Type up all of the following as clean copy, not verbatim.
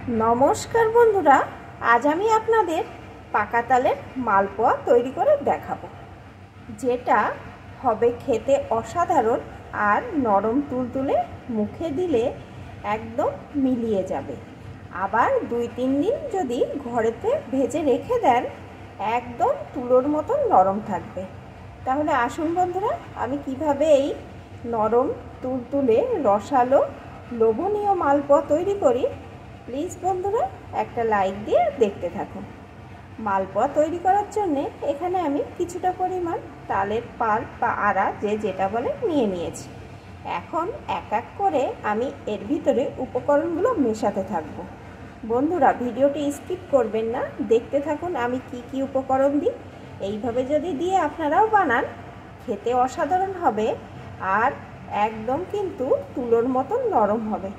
নমস্কার বন্ধুরা, আজ আমি আপনাদের পাকা তালের মালপোয়া তৈরি করে দেখাবো, যেটা হবে খেতে অসাধারণ আর নরম তুলতুলে, মুখে দিলে একদম মিলিয়ে যাবে। আবার 2-3 দিন যদি ঘরেতে ভেজে রেখে দেন, একদম তুলোর মতন নরম থাকবে। তাহলে আসুন বন্ধুরা, আমি কিভাবে এই নরম তুলতুলে রসালো লোভনীয় মালপোয়া তৈরি করি, প্লিজ বন্ধুরা একটা লাইক দিয়ে দেখতে থাকুন। মালপোয়া তৈরি করার জন্য এখানে আমি কিছুটা পরিমাণ তালের পাল্প বা আড়া, যেটা বলে, নিয়ে নিয়েছি। এখন এক এক করে আমি এর ভিতরে উপকরণগুলো মেশাতে থাকব। বন্ধুরা ভিডিওটি স্কিপ করবেন না, দেখতে থাকুন আমি কি কি উপকরণ দিই। এইভাবে যদি দিয়ে আপনারাও বানান, খেতে অসাধারণ হবে আর একদম কিন্তু তুলোর মতন নরম হবে।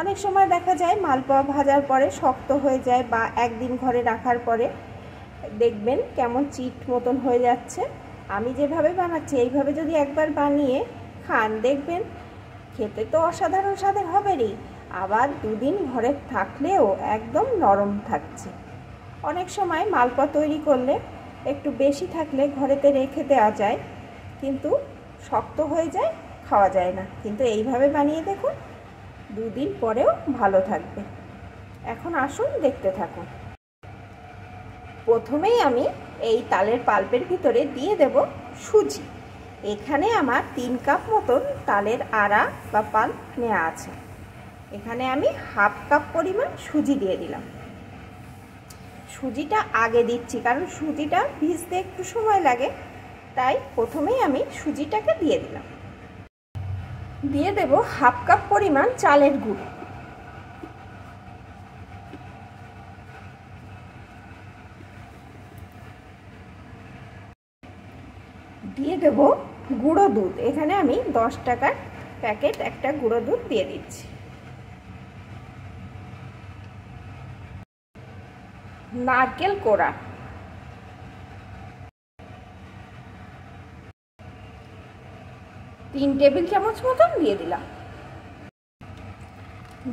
অনেক সময় দেখা যায় মালপোয়া ভাজার পরে শক্ত হয়ে যায়, বা একদিন ঘরে রাখার পরে দেখবেন কেমন চিট মতন হয়ে যাচ্ছে। আমি যেভাবে বানাচ্ছি এইভাবে যদি একবার বানিয়ে খান, দেখবেন খেতে তো অসাধারণ স্বাদের হবেই, আবার 2 দিন ঘরে থাকলেও একদম নরম থাকছে। অনেক সময় মালপোয়া তৈরি করলে একটু বেশি থাকলে ঘরেতে রেখে দেওয়া যায়, কিন্তু শক্ত হয়ে যায়, খাওয়া যায় না। কিন্তু এইভাবে বানিয়ে দেখুন, 2 দিন পরেও ভালো থাকবে। এখন আসুন দেখতে থাকুন। প্রথমেই আমি এই তালের পাল্পের ভিতরে দিয়ে দেব সুজি। এখানে আমার 3 কাপ মতন তালের আড়া বা পাল্প নেওয়া আছে। এখানে আমি 1/2 কাপ পরিমাণ সুজি দিয়ে দিলাম। সুজিটা আগে দিচ্ছি কারণ সুজিটা ভিজতে একটু সময় লাগে, তাই প্রথমেই আমি সুজিটাকে দিয়ে দিলাম। দিয়ে দেব 1/2 কাপ পরিমাণ চালের গুঁড়ো। দিয়ে দেব গুঁড়ো দুধ। এখানে আমি 10 টাকার প্যাকেট একটা গুঁড়ো দুধ দিয়ে দিচ্ছি। নারকেল কোড়া, তিন টেবিল চামচ মতন দিয়ে দিলাম।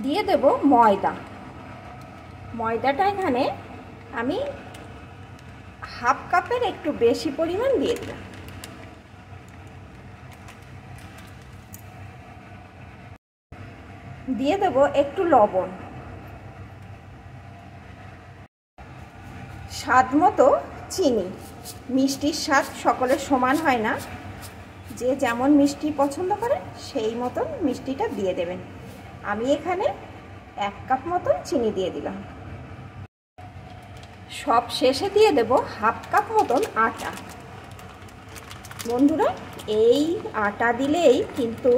দিয়ে দেব ময়দা। ময়দাটা এখানে আমি 1/2 কাপের একটু বেশি পরিমাণ দিয়ে দিলাম। দিয়ে দেব একটু লবণ, স্বাদ মতো চিনি। মিষ্টির স্বাদ সকলের সমান হয় না, যে যেমন মিষ্টি পছন্দ করে সেই মতন মিষ্টিটা দিয়ে দেবেন। আমি এখানে 1 কাপ মতন চিনি দিয়ে দিলাম। সব শেষে দিয়ে দেব 1/2 কাপ মতন আটা। বন্ধুরা এই আটা দিলেই কিন্তু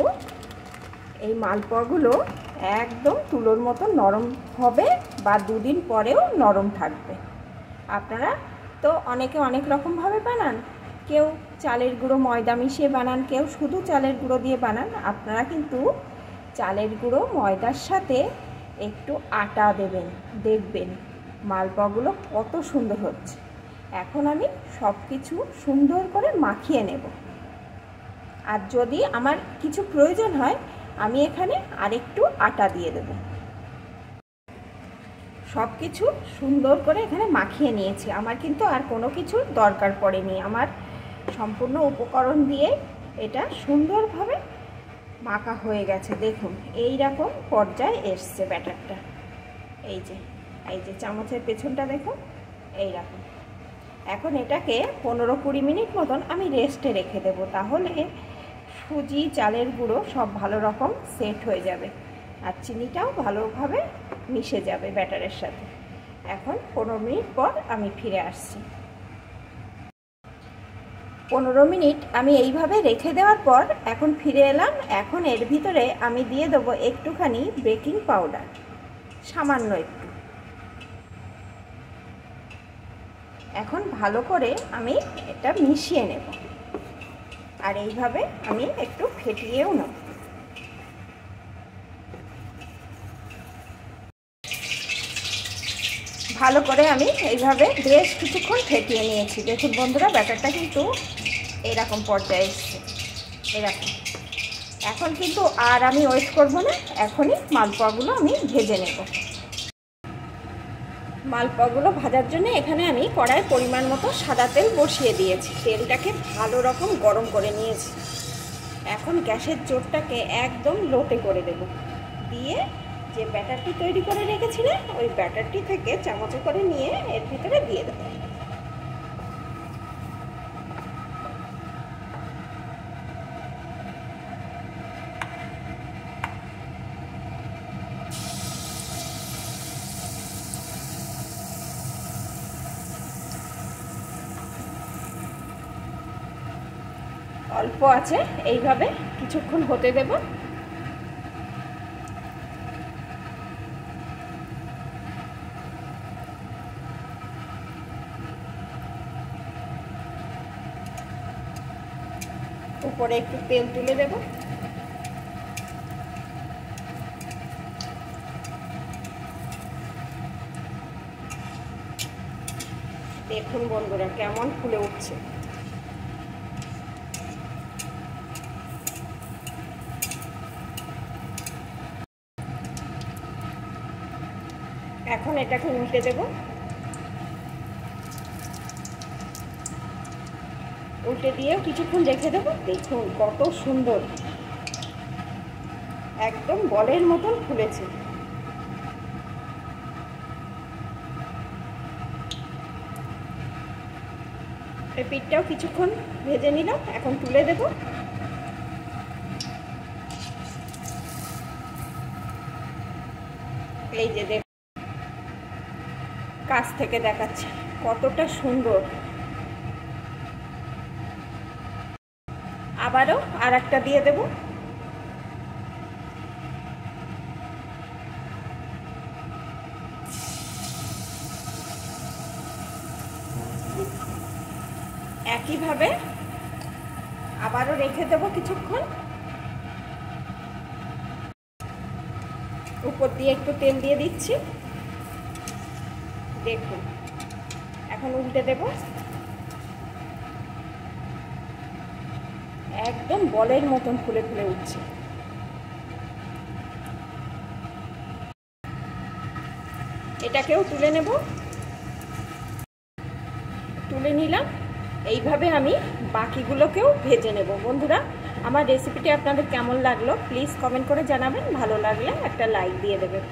এই মালপোয়াগুলো একদম তুলোর মতন নরম হবে, বা 2 দিন পরেও নরম থাকবে। আপনারা তো অনেকে অনেক রকমভাবে বানান, কেউ চালের গুঁড়ো ময়দা মিশিয়ে বানান, কেউ শুধু চালের গুঁড়ো দিয়ে বানান। আপনারা কিন্তু চালের গুঁড়ো ময়দার সাথে একটু আটা দেবেন, দেখবেন মালপোয়াগুলো কত সুন্দর হচ্ছে। এখন আমি সব কিছু সুন্দর করে মাখিয়ে নেব। আর যদি আমার কিছু প্রয়োজন হয়, আমি এখানে আরেকটু আটা দিয়ে দেব। সব কিছু সুন্দর করে এখানে মাখিয়ে নিয়েছি। আমার কিন্তু আর কোনো কিছুর দরকার পড়েনি। আমার সম্পূর্ণ উপকরণ দিয়ে এটা সুন্দরভাবে মাখা হয়ে গেছে। দেখুন এই রকম পর্যায়ে এসছে ব্যাটারটা। এই যে চামচের পেছনটা দেখুন এই রকম। এখন এটাকে 15-20 মিনিট মতন আমি রেস্টে রেখে দেব, তাহলে সুজি চালের গুঁড়ো সব ভালো রকম সেট হয়ে যাবে আর চিনিটাও ভালোভাবে মিশে যাবে ব্যাটারের সাথে। এখন 15 মিনিট পর আমি ফিরে আসছি। 15 মিনিট আমি এইভাবে রেখে দেওয়ার পর এখন ফিরে এলাম। এখন এর ভিতরে আমি দিয়ে দেবো একটুখানি বেকিং পাউডার, সামান্য একটু। এখন ভালো করে আমি এটা মিশিয়ে নেব, আর এইভাবে আমি একটু ফেটিয়েও নেব। ভালো করে আমি এইভাবে বেশ কিছুক্ষণ ফেটিয়ে নিয়েছি। দেখুন বন্ধুরা ব্যাটারটা কিন্তু এরকম পর্যায়ে এসছে, এরকম। এখন কিন্তু আর আমি ওয়েট করব না, এখনই মালপোয়াগুলো আমি ভেজে নেব। মালপোয়াগুলো ভাজার জন্য এখানে আমি কড়াইয়ে পরিমাণ মতো সাদা তেল বসিয়ে দিয়েছি। তেলটাকে ভালো রকম গরম করে নিয়েছি। এখন গ্যাসের জোরটাকে একদম লোতে করে দেব। দিয়ে যে ব্যাটারটি তৈরি করে রেখেছিলাম ওই ব্যাটারটি থেকে চামচে করে নিয়ে এর ভিতরে দিয়ে দেব। অল্প আছে এইভাবে কিছুক্ষণ হতে দেব। উপরে একটু তেল তুলে দেব। দেখুন বন্ধুরা কেমন ফুলে উঠছে। এখন এটাকে উল্টে দেব। উল্টে দিয়েও কিছুক্ষণ রেখে দেবো। দেখুন কত সুন্দর, একদম বলের মতন ফুলেছে। এই পিঠটাও কিছুক্ষণ ভেজে নিলাম, এখন তুলে দেব। এই যে দেখ, কাছ থেকে দেখাচ্ছে কতটা সুন্দর। আবারও আর একটা দিয়ে দেব। একইভাবে আবারও রেখে দেব কিছুক্ষণ। উপর দিয়ে একটু তেল দিয়ে দিচ্ছি। দেখুন এখন উল্টে দেব। একদম বলের মতন ফুলে ফুলে উঠছে। এটাকেও তুলে নেব। তুলে নিলাম। এইভাবে আমি বাকিগুলোকেও ভেজে নেব। বন্ধুরা আমার রেসিপিটি আপনাদের কেমন লাগলো প্লিজ কমেন্ট করে জানাবেন। ভালো লাগলে একটা লাইক দিয়ে দেবেন।